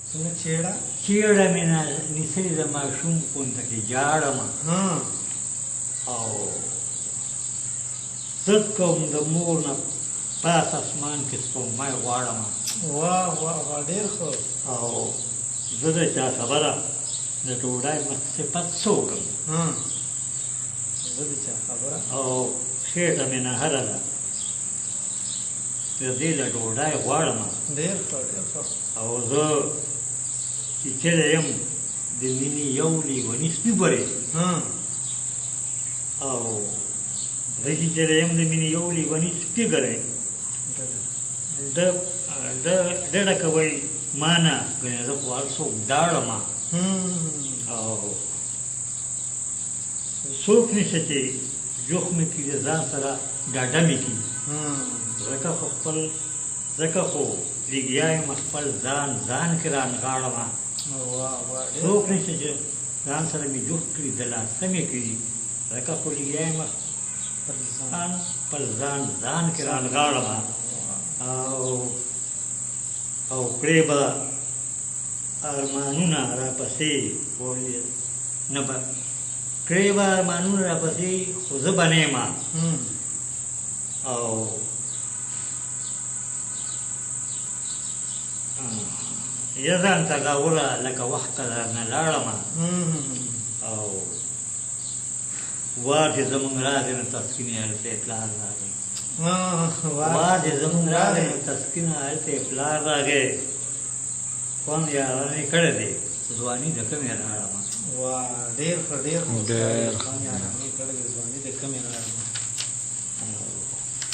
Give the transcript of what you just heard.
څنګه چېړه چېړه مې نیسلې د ماشوم غونته کې جاړمه او ضد کوم د مور نه پاس اسمان کې سپوږمۍ غواړمه واه واه واه ډېر ښه او زه د چا خبره د ډوډۍ صفت څه وکړم زه د چا خبره او خېټه مې نهره ده د دې له ډوډۍ غواړمه ډېر ښه ډېر ښه او زه چې چېرې یم د مینې یو لیوني سپي ګورې او زه چې چېرې یم د مینې یو لیوني سپي ګورې ډډه کوئ ما نه ګنې زه خو هر څوک داړمه او څوک نشته چې جوخ مې کړي د ځان سره ډاډه مې کړي ځکه خو لګیا یم خپل ځان کې رانغاړمه څوک نشته چې ځان سره مې جوخ کړي د لاسه مې کړي ځکه خو لګیا یم خپل ځان کې رانغاړمه او کړې به ارمانونه راپسې نه به کړې به ارمانونه راپسې خو زه به نه یم او یا ځان ته غوره لکه وخته درنه لاړمه او وار چې زمونږ راغی نو تسکین یې هلته یې پلار راغی وار چې زمونږ راغی نو تسکین هلته یې پلار راغی خوند یارانې کړی دی ځواني د کمې راړمه واه ډېر ښه ډېر ښه خوند یارانې کړی دی ځواني د کمې راړمه